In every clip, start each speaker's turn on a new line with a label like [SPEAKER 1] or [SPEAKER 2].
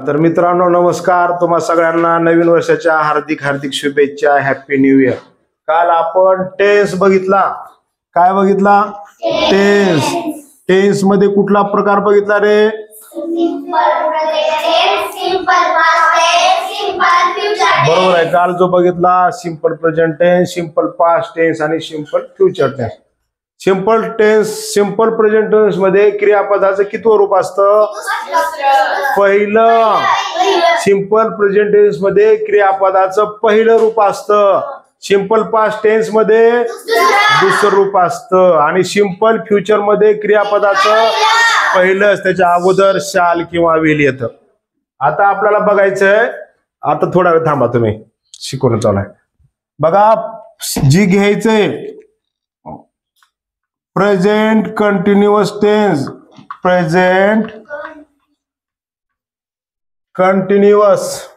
[SPEAKER 1] तर मित्रांनो नमस्कार, तुम्हा सगळ्यांना नवीन वर्षाच्या हार्दिक हार्दिक शुभेच्छा. Happy new year. काल आपण टेन्स बघितला. काय बघितला? टेन्स. टेन्स मध्ये कुठला प्रकार बघितला रे? बरोबर आहे. काल जो बघितला simple present tense, simple past tense आणि simple future tense. Simple tense, simple present tense मध्ये क्रियापदाचं कितवं रूप असतं? पहिलं. सिंपल प्रेझेंट टेन्स मध्ये क्रियापदाचं पहिलं रूप असतं. सिंपल पास्ट टेन्स मध्ये दुसरं रूप असतं आणि सिंपल फ्युचर मध्ये क्रियापदाचं पहिलंच, त्याच्या अगोदर शाल किंवा विल येतं. आता आपल्याला बघायचंय. आता थोडा वेळ थांबा, तुम्ही शिकवणं चालू आहे बघा. जी घ्यायचंय present continuous tense, present continuous,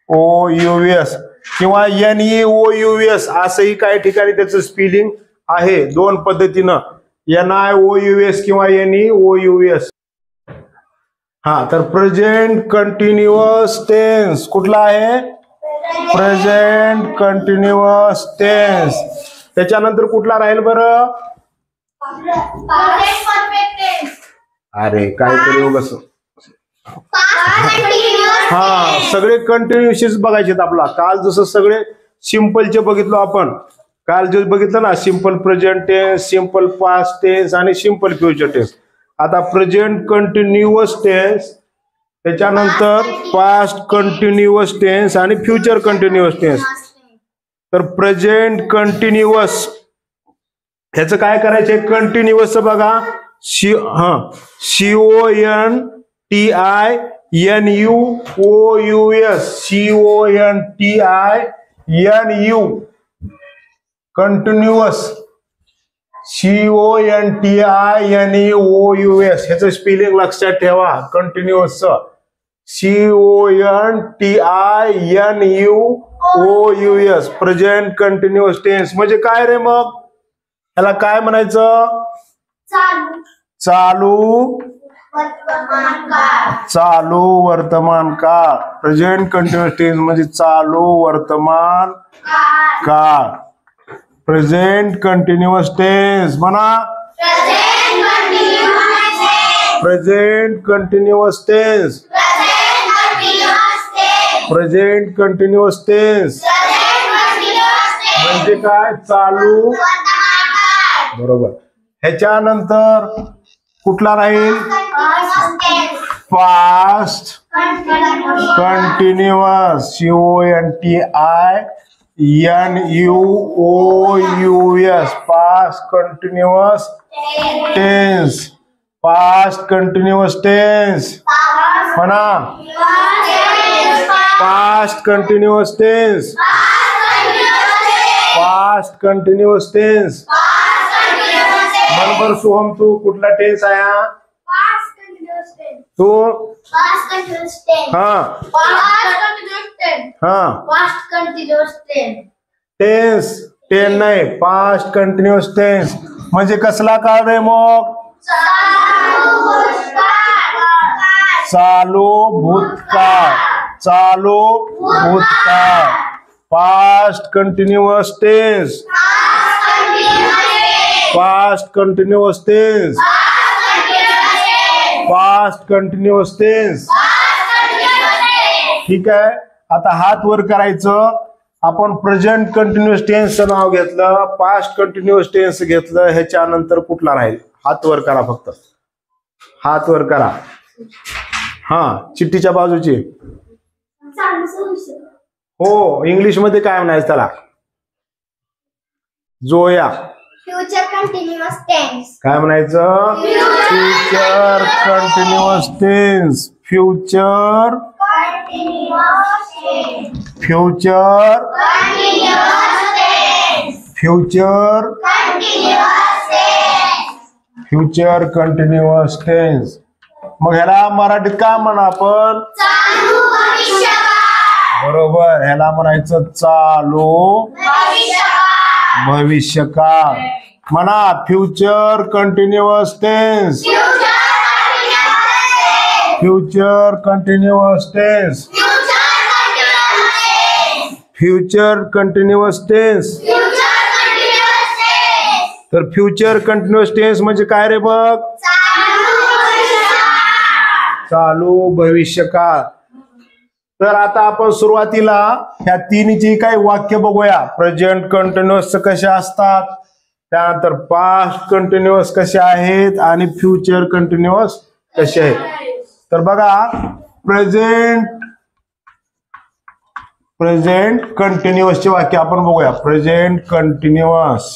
[SPEAKER 1] CONTINIOUS किंवा NEOUS असंही काही ठिकाणी त्याचं स्पेलिंग आहे. दोन पद्धतीनं, NIOUS किंवा NEOUS. हा, तर प्रेझेंट कंटिन्युअस टेन्स कुठला आहे? Present continuous tense. त्याच्यानंतर कुठला राहील बरं? अरे काहीतरी उगाच. हा, सगळे कंटिन्युअस बघायचे आपला. काल जसं सगळे सिंपलचे बघितलो आपण. काल जे बघितलं ना, simple present tense, simple past tense आणि सिंपल फ्युचर टेन्स. आता प्रेझेंट कंटिन्युअस टेन्स, त्याच्यानंतर पास्ट कंटिन्युअस टेन्स आणि फ्युचर कंटिन्युअस टेन्स. तर प्रेझेंट कंटिन्युअस ह्याचं काय करायचंय? कंटिन्युअस बघा. CONTINUOUS, continuous, CONTINUOUS. ह्याचं स्पेलिंग लक्षात ठेवा. Continuous CONTINUOUS, present continuous tense. म्हणजे काय रे मग? ह्याला काय म्हणायचं? चालू चालू वर्तमान काळ. प्रेझेंट कंटिन्युअस टेन्स म्हणजे चालू वर्तमान काळ. प्रेझेंट कंटिन्युअस टेन्स म्हणा. Present continuous tense, present continuous tense म्हणजे काय? चालू. बरोबर. ह्याच्यानंतर कुठला राहील? Past continuous, CONTINUOUS, past continuous tense. Past continuous tense म्हणा. Past continuous tense, past continuous tense. बरोबर सोहम, तू कुठला टेन्स आहे हा? तू हा टेन्स, टेन नाही, पास्ट कंटिन्युअस टेन्स म्हणजे कसला काळ रे मग? चालू भूतकाळ, चालू भूतकाळ. Past continuous tense, past continuous tense, past continuous tense. ठीक आहे. आता हात वर करायचं. आपण प्रेझेंट कंटिन्युअस टेन्सचं नाव घेतलं, पास्ट कंटिन्युअस टेन्स घेतलं. ह्याच्यानंतर कुठला राहील? हात वर करा, फक्त हात वर करा. हा, चिठ्ठीच्या बाजूची. हो, इंग्लिश मध्ये काय म्हणायचं त्याला? जोया.
[SPEAKER 2] Future continuous tense.
[SPEAKER 1] काय म्हणायचं? Future continuous tense. Future future future future continuous tense. मग ह्याला मराठीत काय म्हणा आपण? बरोबर. ह्याला म्हणायचं चालू भविष्यकाळ. म्हणा future continuous tense. Future continuous tense. Future continuous tense. तर फ्युचर कंटिन्युअस टेन्स म्हणजे काय रे बघ? चालू भविष्यकाळ. तर आता आपण सुरुवातीला ह्या तिन्हीची काही वाक्य बघूया. प्रेझेंट कंटिन्युअस कसे असतात, त्यानंतर पास्ट कंटिन्युअस कसे आहेत आणि फ्युचर कंटिन्युअस कसे आहेत. तर बघा प्रेझेंट कंटिन्युअसचे वाक्य आपण बघूया. Present continuous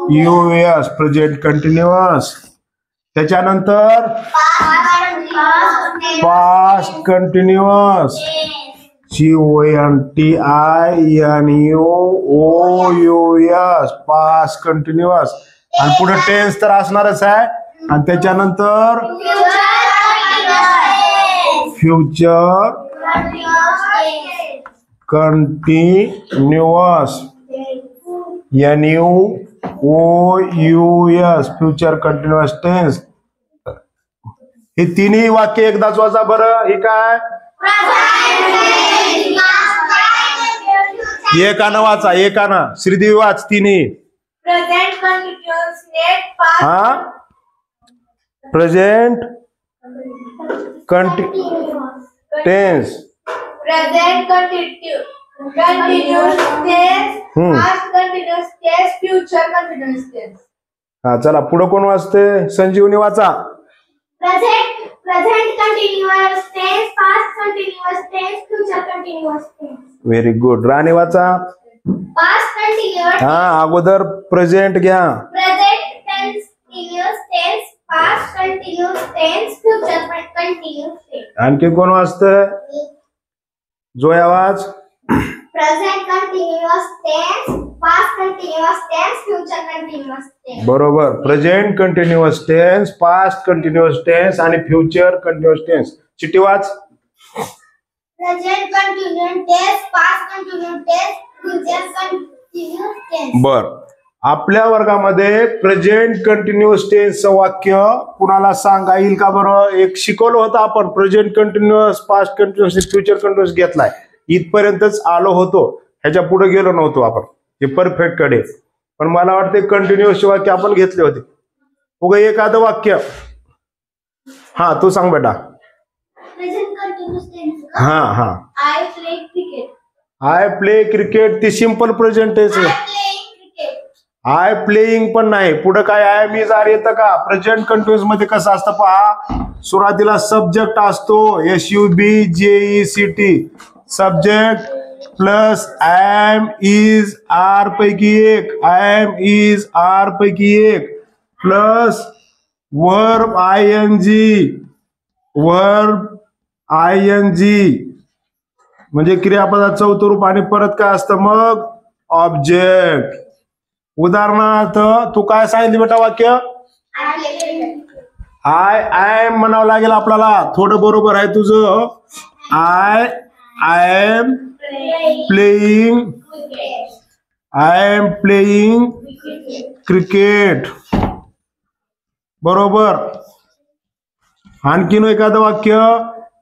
[SPEAKER 1] CONTINUOUS present continuous. त्याच्यानंतर past continuous CONTINUOUS past continuous. आणि पुढे टेन्स तर असणारच आहे. आणि त्याच्यानंतर future continuous NUOUS future continuous tense. हे तिन्ही वाक्य एकदाच वाचा बरं. हे काय एकानं वाचा, एकानं. श्रीदेवी वाच तिन्ही.
[SPEAKER 2] Present continuous net past
[SPEAKER 1] हा present tense.
[SPEAKER 2] present continuous tense past continuous tense future continuous tense.
[SPEAKER 1] हा चला पुढे कोण वाचते? संजीवनी वाचा.
[SPEAKER 2] present continuous tense past continuous tense future continuous tense.
[SPEAKER 1] Very good. Rani वाचा.
[SPEAKER 2] past continuous
[SPEAKER 1] हा अगोदर प्रेझेंट घ्या.
[SPEAKER 2] present continuous tense past continuous tense future continuous tense.
[SPEAKER 1] आणखी कोण वाचतंय? जोया वाच.
[SPEAKER 2] present continuous tense past continuous tense future continuous tense.
[SPEAKER 1] बरोबर. Present continuous tense, past continuous tense आणि future continuous tense. चिट्टी वाच.
[SPEAKER 2] present continuous tense past continuous tense future continuous tense.
[SPEAKER 1] बर. आपल्या वर्गामध्ये present continuous टेन्सचं वाक्य कुणाला सांगा येईल का बरं? एक शिकवलं होतं आपण. Present continuous, past continuous, future continuous घेतलाय. इथपर्यंतच आलो होतो, ह्याच्या पुढे गेलो नव्हतो आपण. हे परफेक्ट कडे. पण मला वाटते कंटिन्युअस वाक्य आपण घेतले होते. उगा एखादं वाक्य. हा तू सांग बेटा.
[SPEAKER 2] present continuous tense.
[SPEAKER 1] हा हा.
[SPEAKER 2] I play cricket.
[SPEAKER 1] I play cricket ती simple present tense.
[SPEAKER 2] I playing cricket.
[SPEAKER 1] I playing पण नाही. पुढे काय आय मी जार येतं का? प्रेझेंट कंटिन्युअस मध्ये कसं असतं पहा. सुरुवातीला सब्जेक्ट असतो SUBJECT. Subject plus am is are पैकी एक. एम इज आर पैकी एक प्लस वर्ब ING म्हणजे क्रियापदाचं चौथं रूप. आणि परत काय असतं मग? ऑब्जेक्ट. उदाहरणार्थ तू काय सांगितलं बेटा वाक्य?
[SPEAKER 2] I play cricket.
[SPEAKER 1] I am म्हणावं लागेल आपल्याला. थोडं बरोबर आहे तुझं. I am playing.
[SPEAKER 2] Cricket.
[SPEAKER 1] I am playing cricket. बरोबर. आणखीन एखादं वाक्य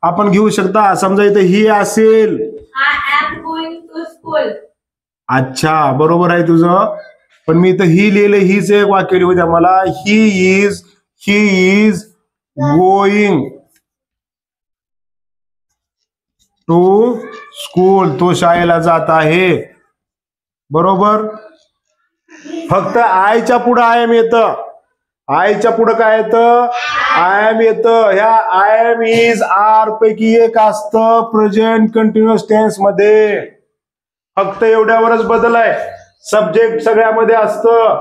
[SPEAKER 1] आपण घेऊ शकता. समजा इथे ही असेल.
[SPEAKER 2] I am going to school.
[SPEAKER 1] अच्छा बरोबर आहे तुझं. पण मी इथं ही लिहिलं. हीच एक वाक्य लिहू द्या मला. He is going to school. तो शाळेला जात आहे. बरोबर. फक्त आयच्या पुढे आय एम येतं. आयच्या पुढे काय येतं? आय एम येतं. ह्या आय एम इज आर पैकी एक असतं प्रेझेंट कंटिन्युअस टेन्स मध्ये. फक्त एवढ्यावरच बदल आहे. सब्जेक्ट सगळ्यामध्ये असतं,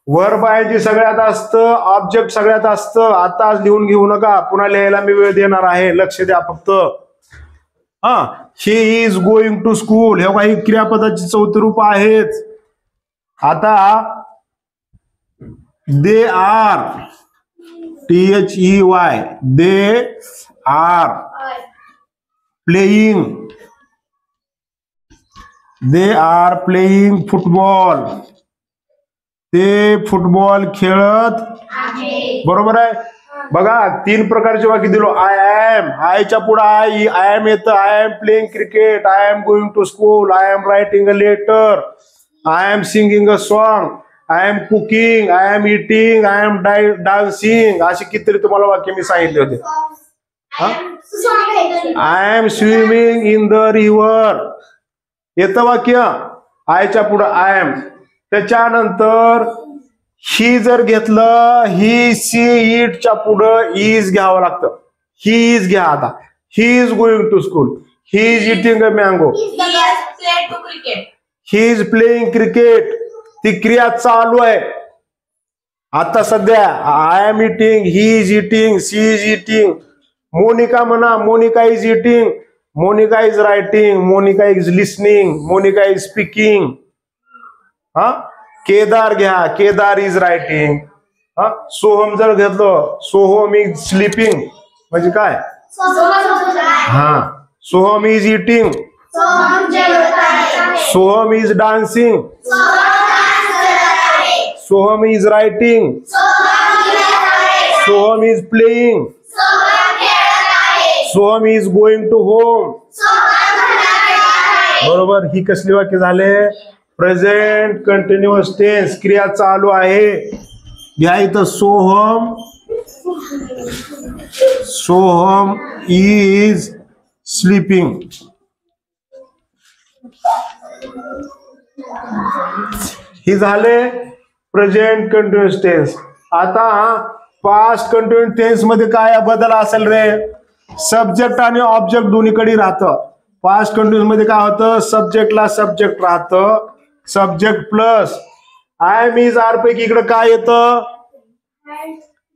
[SPEAKER 1] वर्ब ING सगळ्यात असतं, ऑब्जेक्ट सगळ्यात असतं. आता लिहून घेऊ नका, पुन्हा लिहायला मी वेळ देणार आहे. लक्ष द्या फक्त. हा he is going to school हे काही क्रियापदाची चौथी रूप आहेत. आता they are THEY they are playing they are playing football. ते फुटबॉल खेळत. बरोबर आहे. बघा 3 प्रकारचे वाक्य दिलो. आय एम, आयच्या पुढे आय एम येतं. I am playing cricket, I am going to school, I am writing a letter, I am singing a song, I am cooking, I am eating, I am dancing. अशी कितीतरी तुम्हाला वाक्य मी सांगितले होते. I am swimming in the river येतं वाक्य. आयच्या पुढे आय एम. त्याच्यानंतर ही जर घेतलं, ही सी इटच्या पुढं इज घ्यावं लागतं. ही इज घ्या. आता he is going to school, he is eating a mango, he is playing cricket. ती क्रिया चालू आहे आता सध्या. I am eating, he is eating, she is eating. Monica म्हणा, Monica is eating, Monica is writing, Monica is listening, Monica is speaking. हा. केदार घ्या, Kedar is writing. हा. सोहम जर घेतलं, सोहम इज स्लीपिंग म्हणजे काय. हा. Soham is eating, Soham is dancing, Soham is writing, Soham is playing, Soham is going to home. बरोबर. ही कसली वाक्य झाले. प्रेझेंट कंटिन्युअस टेन्स, क्रिया चालू आहे. घ्या इथं सोहम, सोहम इज स्लीपिंग. ही झाले प्रेझेंट कंटिन्युअस टेन्स. आता पास्ट कंटिन्युअस टेन्स मध्ये काय बदल असेल रे. सब्जेक्ट आणि ऑब्जेक्ट दोन्हीकडे राहतं. पास्ट कंटिन्युअस मध्ये काय होतं, सब्जेक्टला सब्जेक्ट राहतं. Subject plus I am is are पैकी इकडे काय येतं.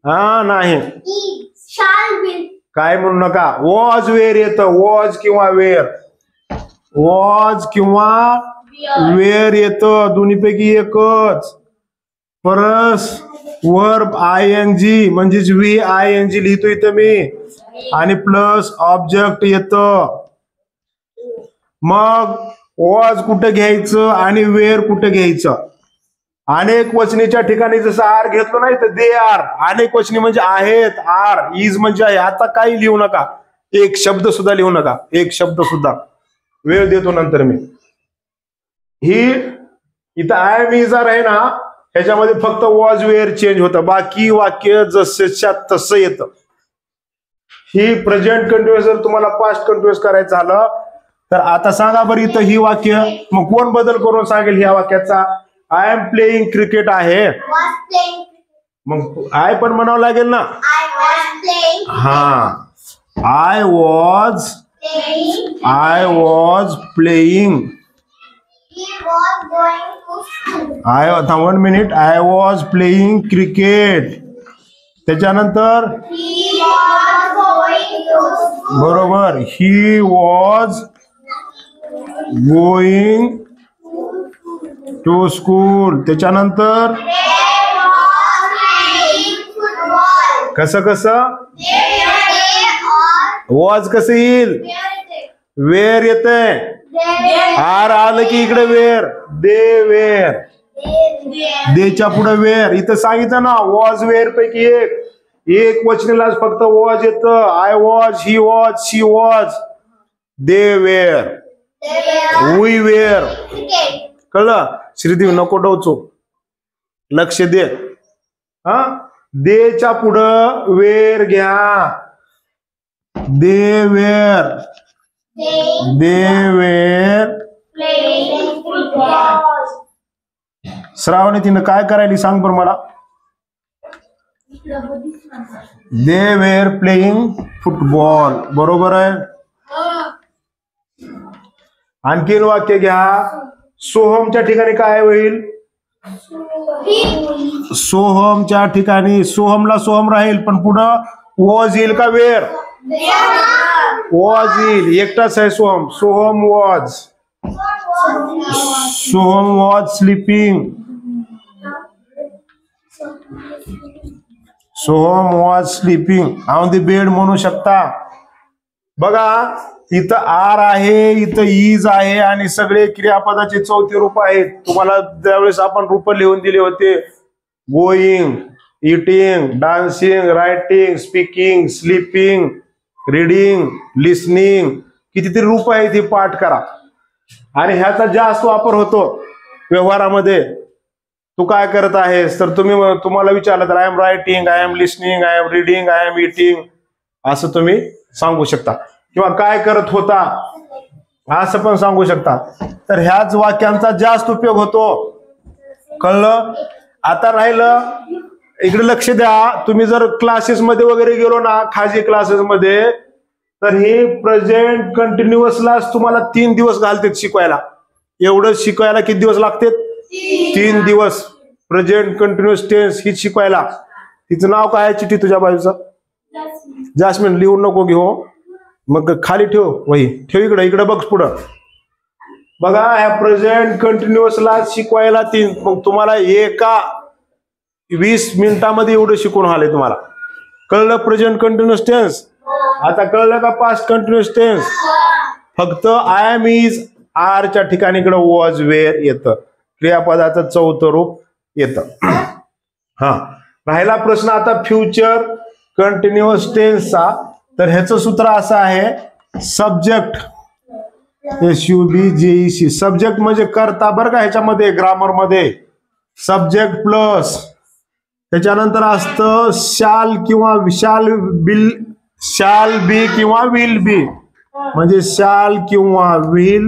[SPEAKER 1] हा नाही काय म्हणू नका. वॉज वेअर येतं. वॉज किंवा वेअर, वॉज किंवा वेअर येतं. दोन्हीपैकी एकच. Plus verb I N G म्हणजेच व्ही आय एन जी लिहितो इथं मी. आणि प्लस ऑब्जेक्ट येतं. मग वॉज कुठे घ्यायचं आणि वेअर कुठे घ्यायचं. अनेक वचनीच्या ठिकाणी जसं आर घेतलो नाही तर दे आर. अनेक वचनी म्हणजे आहेत. आर इज म्हणजे आहे. आता काही लिहू नका. एक शब्द सुद्धा लिहू नका. एक शब्द सुद्धा. वेळ देतो नंतर मी. ही इथं आय एम इज आर आहे ना, ह्याच्यामध्ये फक्त वॉज वेअर चेंज होतं. बाकी वाक्य जसंच्या तसं येतं. ही प्रेझेंट कंटिन्युअस जर तुम्हाला पास्ट कंटिन्युअस करायचं झालं तर आता सांगा बरं इथं ही वाक्य. मग कोण बदल करून सांगेल ह्या वाक्याचा. आय एम प्लेइंग क्रिकेट आहे. मग आय पण म्हणावं लागेल ना. हा. I was playing. One minute. I was playing cricket. त्याच्यानंतर बरोबर he was going to school. त्याच्यानंतर कसं कसं वॉज कसं येईल. वेअर येतंय. आर आलं की इकडे वेअर. They were. देच्या पुढे वेअर. इथं सांगितलं ना वॉज वेअर पैकी एक वचनीलाच फक्त वॉज येतं. I was, he was, she was, they were, we were. कळलं. श्रीदेव नको डोचो, लक्ष दे. हा. देच्या पुढं वेअर घ्या. They were, they were. श्रावणी तिनं काय करायली सांग बरं मला. They were playing football. बरोबर आहे. आणखीन वाक्य घ्या. सोहमच्या ठिकाणी काय होईल. सोहमच्या ठिकाणी सोहमला सोहम राहील पण पुढं वॉज येईल का वेअर. वॉज येईल. एकटाच आहे Soham. Soham was. Soham was sleeping. Soham was sleeping on the bed म्हणू शकता. बघा इथं आर आहे, इथं इज आहे आणि सगळे क्रियापदाचे चौथे रूप आहेत. तुम्हाला त्यावेळेस आपण रूप लिहून दिले होते. Going, eating, dancing, writing, speaking, sleeping, reading, listening, कितीतरी रूप आहेत ही पाठ करा. आणि ह्याचा जास्त वापर होतो व्यवहारामध्ये. तू काय करत आहेस तर तुम्हाला विचारलं तर I am writing, I am listening, I am reading, I am eating असं तुम्ही सांगू शकता. किंवा काय करत होता असं पण सांगू शकता. तर ह्याच वाक्यांचा जास्त उपयोग होतो. कळलं? आता राहिलं इकडे लक्ष द्या. तुम्ही जर क्लासेसमध्ये वगैरे गेलो ना, खाजगी क्लासेसमध्ये, तर हे प्रेझेंट कंटिन्युअसलाच तुम्हाला 3 दिवस घालतात शिकवायला. एवढं शिकवायला किती दिवस लागतात? 3 दिवस. प्रेझेंट कंटिन्युअस टेन्स ही शिकवायला. तिचं नाव काय आहे चिठी तुझ्या बाजूचं? जास्मिन. लिहून नको घेऊ, मग खाली ठेव वही. ठेव इकडे. इकडे बघ पुढं. बघा ह्या प्रेझेंट कंटिन्युअसला शिकवायला 3. मग तुम्हाला एका 20 मिनिटामध्ये एवढं शिकून आले तुम्हाला. कळलं प्रेझेंट कंटिन्युअस टेन्स? आता कळलं का पास्ट कंटिन्युअस टेन्स? फक्त आय एम इज आरच्या ठिकाणी इकडे वॉज वेअर येतं. क्रियापदाचं चौथं रूप येतं. हा, राहिला प्रश्न आता फ्युचर कंटिन्युअस टेन्सचा. तर ह्याचं सूत्र असं आहे, सब्जेक्ट SUBJEC. सब्जेक्ट म्हणजे करता बरं का. ह्याच्यामध्ये ग्रामर मध्ये सब्जेक्ट प्लस त्याच्यानंतर असतं शाल किंवा शाल बी किंवा विल बी. म्हणजे शाल किंवा विल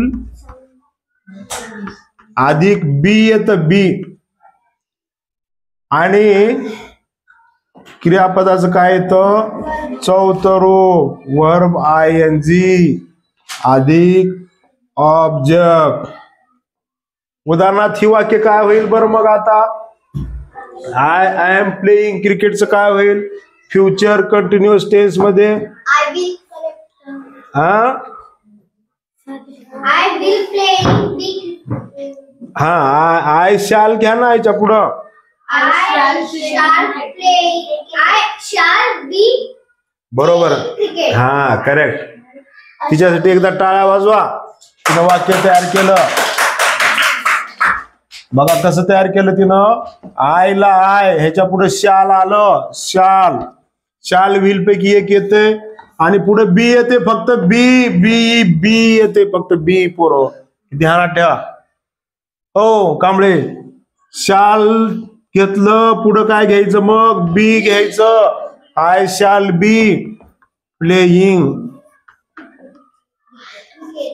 [SPEAKER 1] अधिक बी येतं बी. आणि क्रियापदाचं काय येतं? चौथं रूप वर्ब ING अधिक ऑब्जेक्ट. उदाहरणार्थ ही वाक्य काय होईल बरं मग आता? आय एम प्लेइंग क्रिकेटचं काय होईल फ्युचर कंटिन्युअस टेन्स मध्ये?
[SPEAKER 2] I will play.
[SPEAKER 1] हा, आय शाल घ्या ना याच्या पुढं.
[SPEAKER 2] I shall play. I shall be.
[SPEAKER 1] बरोबर.
[SPEAKER 2] Cricket.
[SPEAKER 1] हा, करेक्ट. तिच्यासाठी एकदा टाळ्या वाजवा. तिनं वाक्य तयार केलं. बघा कसं तयार केलं तिनं. आयला आय, ह्याच्या पुढे शाल आलं. शाल विल पैकी एक येते आणि पुढे बी येते. फक्त बी बी बी येते फक्त बी. पोरं ध्यानात ठेवा. हो कांबळे, शाल घेतलं, पुढं काय घ्यायचं मग? बी घ्यायचं. I shall be playing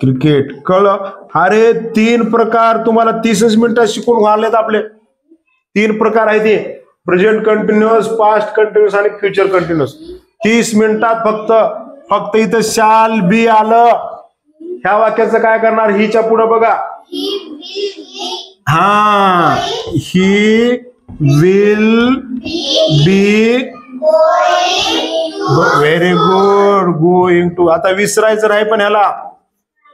[SPEAKER 1] cricket. कळलं? अरे 3 प्रकार तुम्हाला 30 मिनिटात शिकून घाललेत आपले. 3 प्रकार आहेत ते, प्रेझेंट कंटिन्युअस, पास्ट कंटिन्युअस आणि फ्युचर कंटिन्युअस. 30 मिनिटात फक्त इथं शाल बी आलं. ह्या वाक्याचं काय करणार? हिच्या पुढे बघा. हा, he will be. Very good. Going to. आता विसरायचं नाही पण ह्याला.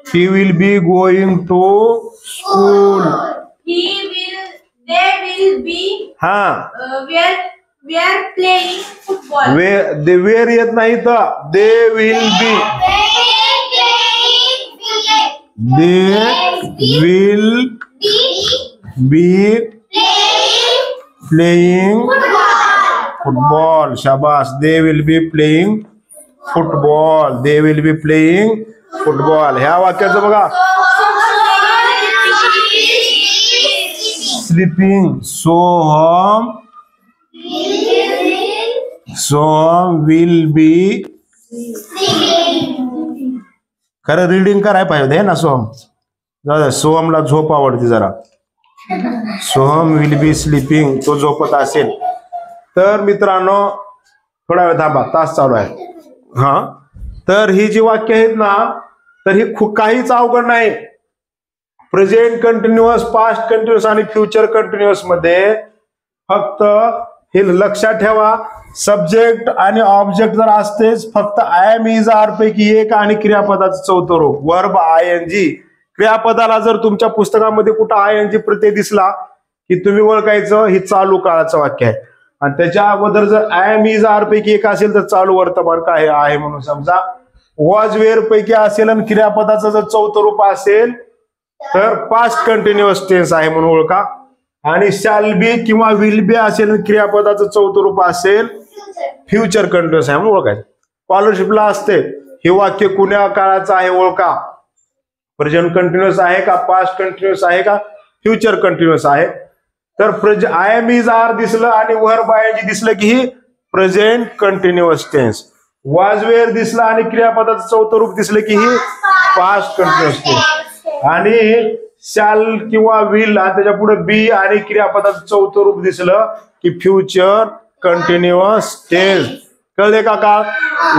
[SPEAKER 1] He will be going to school.
[SPEAKER 3] They will be.
[SPEAKER 1] हा,
[SPEAKER 3] We are playing football.
[SPEAKER 1] वेर येत नाही तर they will be. They will be playing football. शाबास. They will be playing football. They will be playing football. ह्या वाक्याचं बघा. Sleeping. Soham will be. खरं रीडिंग करायला पाहिजे ना सोहम. सोहमला झोप आवडते जरा. Soham will B sleeping. तो झोपत असेल तर मित्रांनो थोडा वेळ थांबा. तास चालू आहे. हा, तर ही जी वाक्य आहेत ना, तर ही काहीच अवघड नाही. प्रेझेंट कंटिन्युअस, पास्ट कंटिन्युअस आणि फ्युचर कंटिन्युअस मध्ये फक्त हे लक्षात ठेवा. सब्जेक्ट आणि ऑब्जेक्ट जर असतेच, फक्त आय एम इज आर पैकी एक आणि क्रियापदाचं चौथं रूप वर्ब ING. क्रियापदाला जर तुमच्या पुस्तकामध्ये कुठं ING प्रत्यय दिसला की तुम्ही ओळखायचं ही चालू काळाचं वाक्य आहे. आणि त्याच्या अगोदर जर आय एम इज आर पैकी एक असेल तर चालू वर्तमान काय आहे म्हणून समजा. वॉज वेअर पैकी असेल आणि क्रियापदाचं जर चौथं रूप असेल तर पास्ट कंटिन्युअस टेन्स आहे म्हणून ओळखा. आणि शॅल बी किंवा विल बी असेल आणि क्रियापदाचं चौथं रूप असेल फ्युचर कंटिन्युअस आहे म्हणून ओळखायचं. स्कॉलरशिपला असते हे वाक्य कुण्या काळाचं आहे ओळखा. प्रेझेंट कंटिन्युअस आहे का, पास्ट कंटिन्युअस आहे का, फ्युचर कंटिन्युअस आहे. तर आय एम इज आर दिसलं आणि वर बायजी दिसलं की ही प्रेझेंट कंटिन्युअस टेन्स. वाज वेअर दिसलं आणि क्रियापदाचं चौथं रूप दिसलं की ही पास्ट कंटिन्युअस टेन्स. आणि शॅल किंवा विल आणि त्याच्या पुढे बी आणि क्रियापदाचं चौथं रूप दिसलं की फ्युचर कंटिन्युअस टेन्स. कळले का?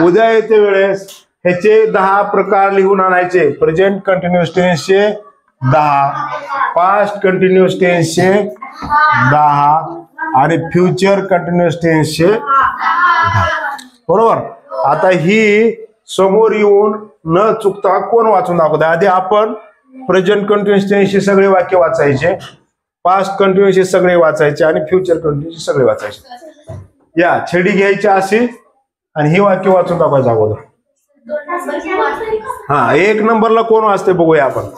[SPEAKER 1] उद्या येते वेळेस ह्याचे 10 प्रकार लिहून आणायचे. प्रेझेंट कंटिन्युअस टेन्सचे 10, पास्ट कंटिन्युअस टेन्सचे 10 आणि फ्युचर कंटिन्युअस टेन्सचे 10. बरोबर. आता ही समोर येऊन न चुकता कोण वाचून दाखवत. आधी आपण प्रेझेंट कंटिन्युअस टेन्सचे सगळे वाक्य वाचायचे, पास्ट कंटिन्युअसचे सगळे वाचायचे आणि फ्युचर कंटिन्युअसचे सगळे वाचायचे. या छडी घ्यायची अशी आणि ही वाक्य वाचून दाखवायचं अगोदर. हा 1 नंबरला कोण वाचते बघूया आपण.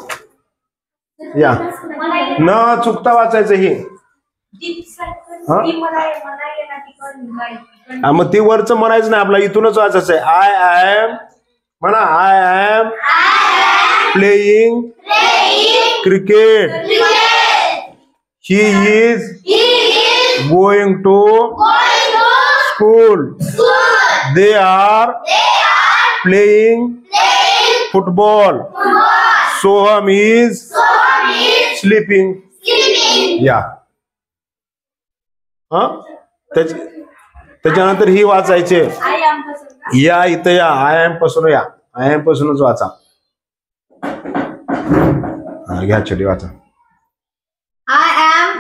[SPEAKER 1] या न चुकता वाचायचं ही. मग ते वरच म्हणायचं नाही, आपला इथूनच वाचायचं आहे. आय एम म्हणा, I am playing cricket. He is going to school. They are playing football. Soham is sleeping. या त्याच्यानंतर ही वाचायचे. या इथं या आय एम पासून या, आय एम पासूनच वाचा. घ्या छडी वाचा.
[SPEAKER 3] I am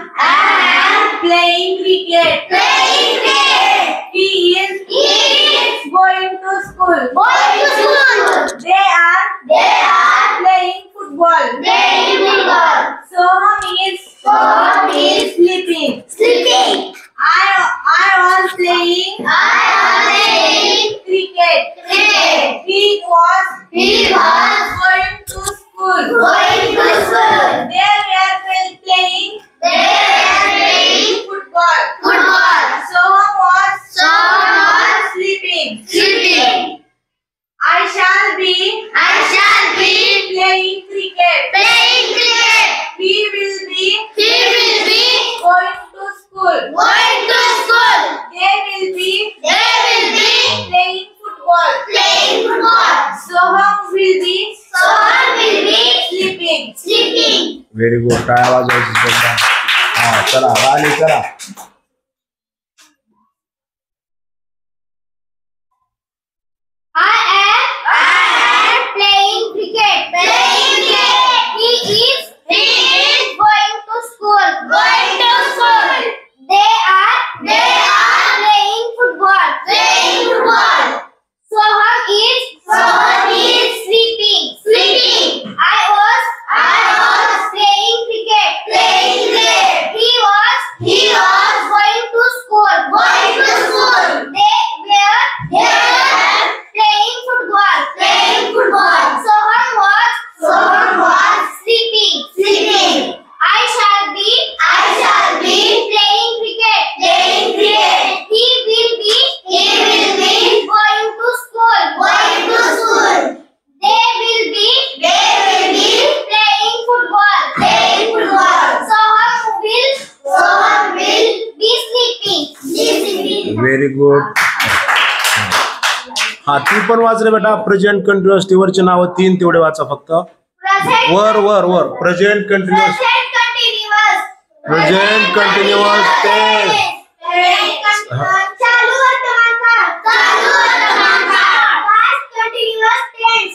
[SPEAKER 3] playing cricket. He is going to school. They are playing football. Soham is sleeping. I was playing cricket. He was going to school. They were playing football. Soham was sleeping. I shall be playing cricket. He will be going to school. They will be playing football. Soham will be sleeping.
[SPEAKER 1] Very good. काय आवाज आहे? हा चला राणी चला.
[SPEAKER 2] I am playing cricket. He is going to school. They are playing football. Soham is sleeping. I was playing cricket. He was going to school. They were playing football. Soham was sleeping. I shall be playing cricket. He will be going to school. They will be playing football. Soham will be sleeping.
[SPEAKER 1] Very good. हा ती पण वाचले बेटा. Present continuous वरचे नाव 3 तेवढे वाचा फक्त. वर प्रेझेंट कंटिन्युअस टेन्स.
[SPEAKER 2] चालू वर्तमान काळ. Past continuous tense.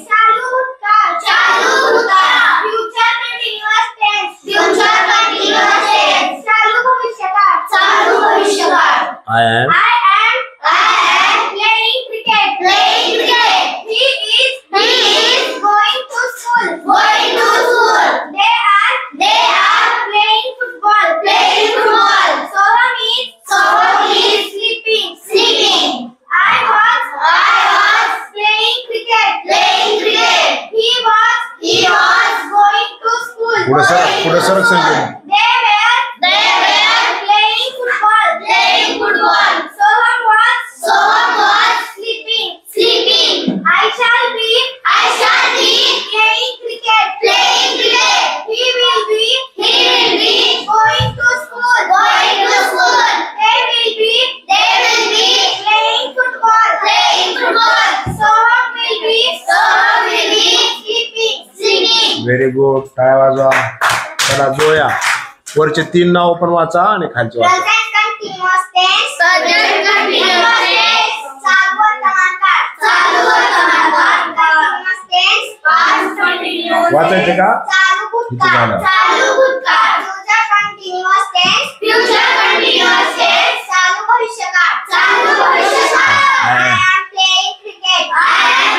[SPEAKER 2] चालू भूतकाळ. Future continuous tense. चालू भविष्यकाळ.
[SPEAKER 1] I am
[SPEAKER 2] playing cricket. He is going to school. They are playing football. Soham is sleeping. I was They were playing football. Soham was sleeping. I shall be playing cricket. He will be going to school. They will be playing football. Soham will be sleeping.
[SPEAKER 1] Very good. टाळ्या वाजवा. चला जोया. वरचे 3 नाव पण वाचा आणि खालचे वाचा.
[SPEAKER 2] Present continuous tense. चालू वर्तमान काळ. Continuous tense.
[SPEAKER 1] वाचायचे का?
[SPEAKER 2] चालू भूतकाळ. Future continuous tense. चालू भविष्यकाळ. I am playing cricket.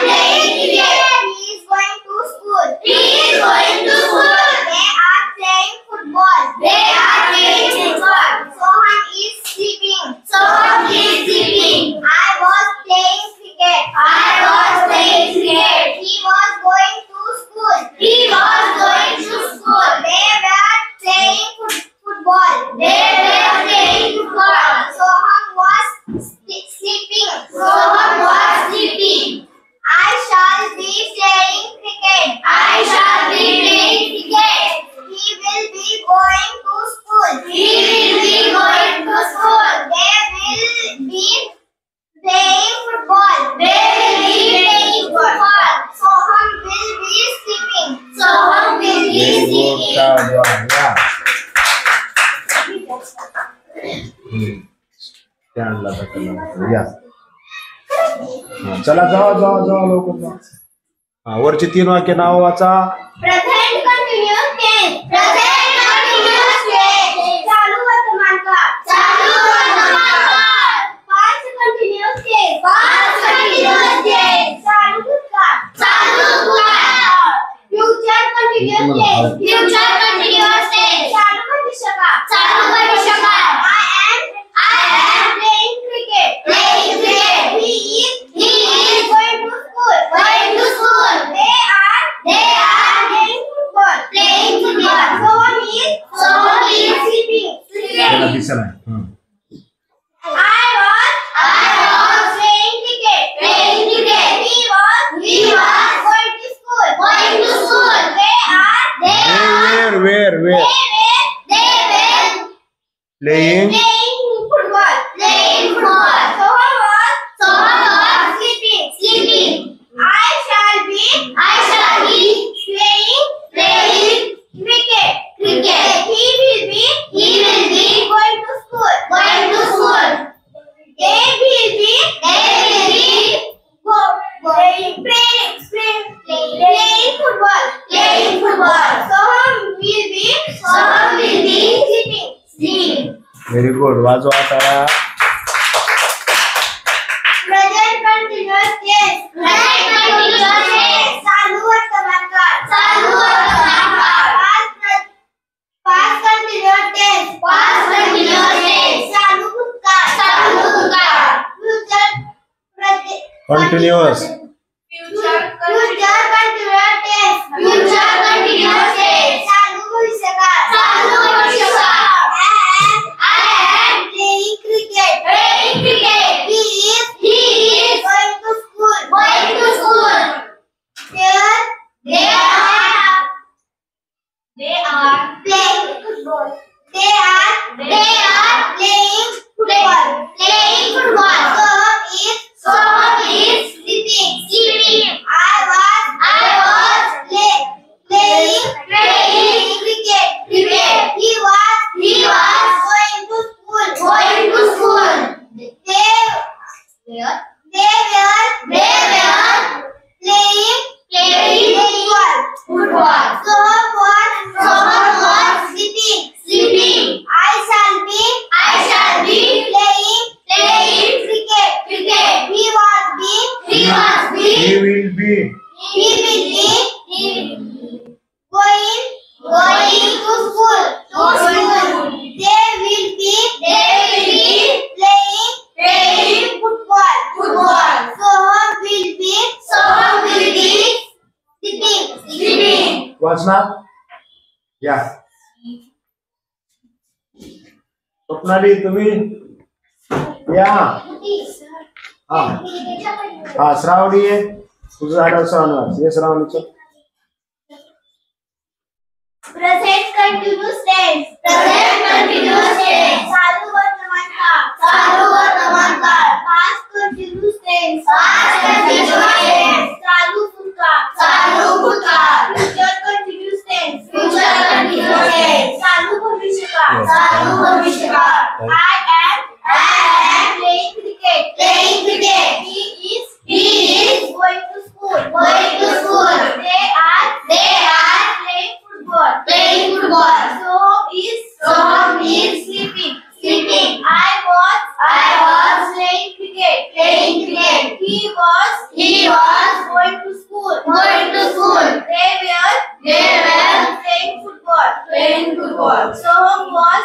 [SPEAKER 2] He is going to school. They are playing football. Soham is sleeping. I was playing cricket. He was going to school. They were playing football. Soham was sleeping. I shall be playing cricket. He will be going to school. They will be playing football. Soham will be sleeping.
[SPEAKER 1] Very good. टाळ्या वाजवा. स्टँडला टाकलं. या. चला जावा लवकर जा. वरची 3 वाक्य नाव वाचा.
[SPEAKER 2] Present continuous tense. चालू वर्तमान काळ. Past continuous tense. चालू भूतकाळ. Future continuous tense. चालू भविष्यकाळ. I am playing cricket. He is going to school. They are playing football. Soham is sleeping.
[SPEAKER 1] त्याला दिसत नाही.
[SPEAKER 2] I was playing cricket. He was going to school. They
[SPEAKER 1] Where
[SPEAKER 2] were
[SPEAKER 1] playing
[SPEAKER 2] playing football. Soham was sleeping. I shall be playing cricket. He will be going to school. They will be playing football. Soham will be sleeping.
[SPEAKER 1] Very good. वाजवा टाळ्या.
[SPEAKER 2] Present continuous tense. चालू वर्तमान काळ. Past continuous tense. चालू भूतकाळ. Future
[SPEAKER 1] continuous.
[SPEAKER 2] Future continuous tense. चालू भविष्यकाळ. I am playing cricket. He is going to school. They are playing football. Soham is sleeping. I was playing cricket. He was going to school. They were playing football. Soham was sleeping. I shall be playing cricket. He will be going to school. They will be playing football. Soham will be sleeping.
[SPEAKER 1] वाचना. या. स्वप्नाली तुम्ही या. हा हा श्रावणी आहे. तुझं झालं श्रावणी. ये श्रावणीचं.
[SPEAKER 2] Present continuous tense. Present continuous tense. चालू वर्तमान काळ. चालू वर्तमान काळ. Past continuous tense. Past continuous tense. चालू भूतकाळ. चालू भूतकाळ. Future continuous tense. Future continuous tense. चालू भविष्यकाळ. चालू भविष्यकाळ. I am playing cricket. Playing cricket. He is going to school. Going to school. They are playing football. Playing football. Soham is sleeping. Sleeping. I was playing cricket. Playing cricket. He was going to school. Going to school. They were playing football. Playing football. Soham was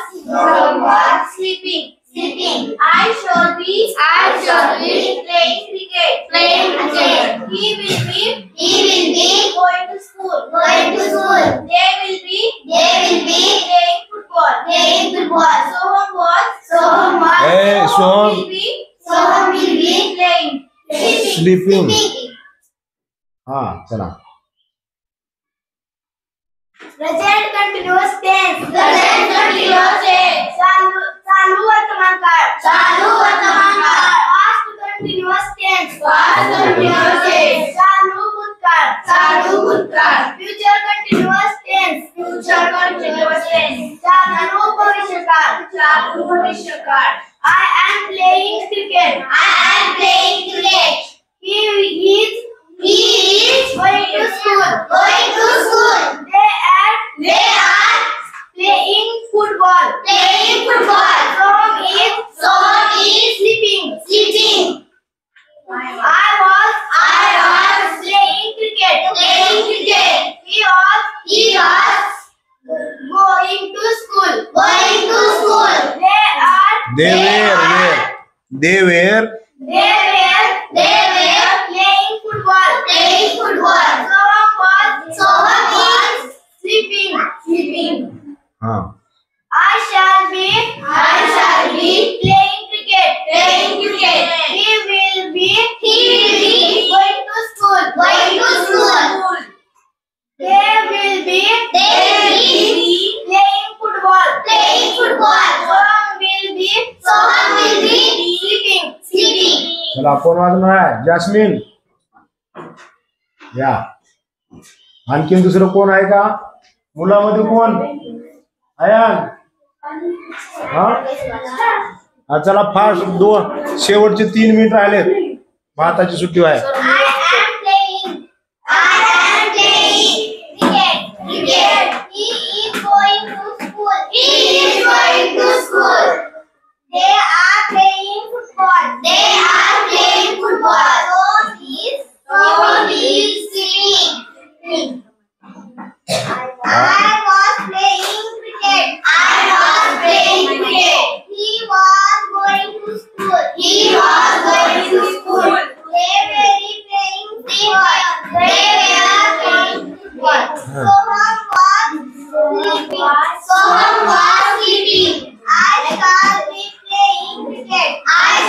[SPEAKER 2] sleeping. Sleeping. I shall be playing cricket. Playing cricket. He will be going to school. Going to school. They will be playing football. Playing football. Soham
[SPEAKER 1] Hey, Soham.
[SPEAKER 2] will be playing.
[SPEAKER 1] Sleeping. हा चला.
[SPEAKER 2] Present continuous tense. Present continuous tense. चालू वर्तमान काळ. चालू वर्तमान काळ. Past continuous tense. Past continuous tense. चालू भूतकाळ. चालू भूतकाळ. Future continuous tense. Future continuous tense. चालू भविष्यकाळ. चालू भविष्यकाळ. I am playing cricket. I am playing cricket. He is going to school. Going to school. They are playing football. Playing football. Soham is sleeping. Sleeping. I was playing cricket. Playing cricket. He was going to school. Going to school.
[SPEAKER 1] They were
[SPEAKER 2] playing football. Playing football. Soham was sleeping.
[SPEAKER 1] हा
[SPEAKER 2] I shall be playing cricket. Playing cricket. He will be going to school. Going to school. They will be playing football. Playing football. Soham will be sleeping.
[SPEAKER 1] चला कोण वाजणार आहे? Jasmine या. आणखीन दुसरं कोण आहे का मुलामध्ये? कोण? अयान. हा चला फास्ट. शेवटचे 3 मिनिट राहिले. भाताची सुट्टी आहे.
[SPEAKER 2] I am playing cricket. He is going to school. They are playing football. Soham is sleeping. I was playing cricket. He was going to school. They were playing football. Soham was sleeping. I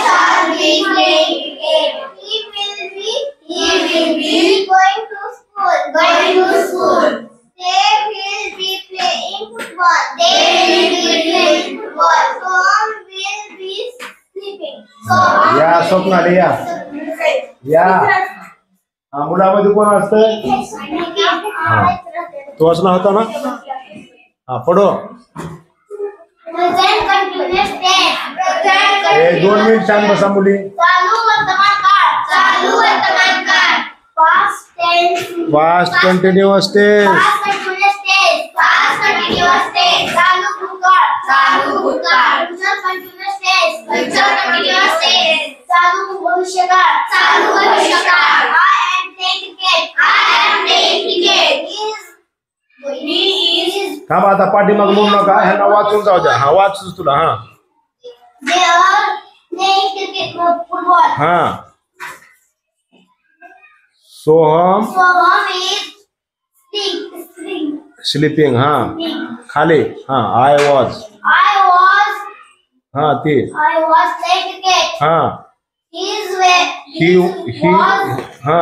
[SPEAKER 2] shall be playing cricket. He will be going to school. They will be playing football. Soham will be sleeping.
[SPEAKER 1] या स्वप्नाली या. हा मुलामध्ये कोण असतं? तो असणार होता ना. हा पडो.
[SPEAKER 2] Present continuous tense.
[SPEAKER 1] 2 मिनिट शांत बसा मुली.
[SPEAKER 2] चालू वर्तमान काळ. Past tense.
[SPEAKER 1] Past continuous tense.
[SPEAKER 2] Past continuous tense. चालू भूतकाळ. Future continuous tense. चालू भविष्यकाळ. I am playing cricket. He is
[SPEAKER 1] थांबा आता पाठीमाग म्हणू नका. ह्यांना वाचून जाऊ द्या. हा वाचूच तुला. हा
[SPEAKER 2] they are playing cricket. Football.
[SPEAKER 1] हा सोहम
[SPEAKER 2] is
[SPEAKER 1] स्लीपिंग. हा खाली. हा I was हा ते
[SPEAKER 2] I was playing cricket.
[SPEAKER 1] हा
[SPEAKER 2] He was
[SPEAKER 1] हा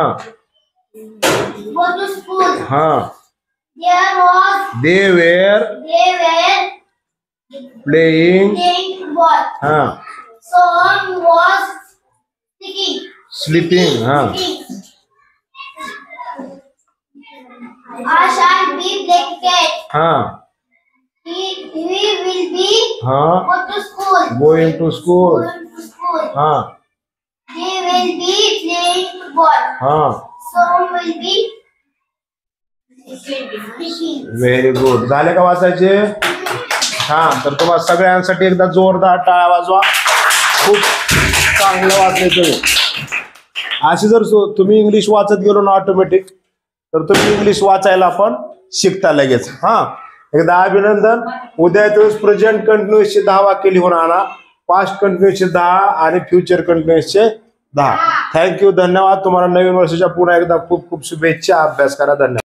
[SPEAKER 2] go to school.
[SPEAKER 1] हा
[SPEAKER 2] They were
[SPEAKER 1] playing
[SPEAKER 2] playing football.
[SPEAKER 1] हा
[SPEAKER 2] So he was sleeping.
[SPEAKER 1] Sleeping हा
[SPEAKER 2] I shall be playing cricket.
[SPEAKER 1] हा
[SPEAKER 2] He will be
[SPEAKER 1] हा
[SPEAKER 2] go to school.
[SPEAKER 1] Going to school
[SPEAKER 2] Going to school.
[SPEAKER 1] हा
[SPEAKER 2] They will be playing football.
[SPEAKER 1] हा
[SPEAKER 2] Some will be sleeping.
[SPEAKER 1] Very good. झाले का वाचायचे? हा तर तुम्हाला सगळ्यांसाठी एकदा जोरदार टाळ्या वाजवा. खूप चांगलं वाचले तुम्ही. अशी जर तुम्ही इंग्लिश वाचत गेलो ना ऑटोमॅटिक तर तुम्ही इंग्लिश वाचायला पण शिकता लगेच. हा एकदा अभिनंदन. उद्या दिवस प्रेझेंट कंटिन्युअसचे 10 वाक्य लिहून आणा, पास्ट कंटिन्युअसचे 10 आणि फ्युचर कंटिन्युअसचे 10. थँक्यू, धन्यवाद. तुम्हाला नवीन वर्षाच्या पुन्हा एकदा खूप खूप शुभेच्छा. अभ्यास करा. धन्यवाद.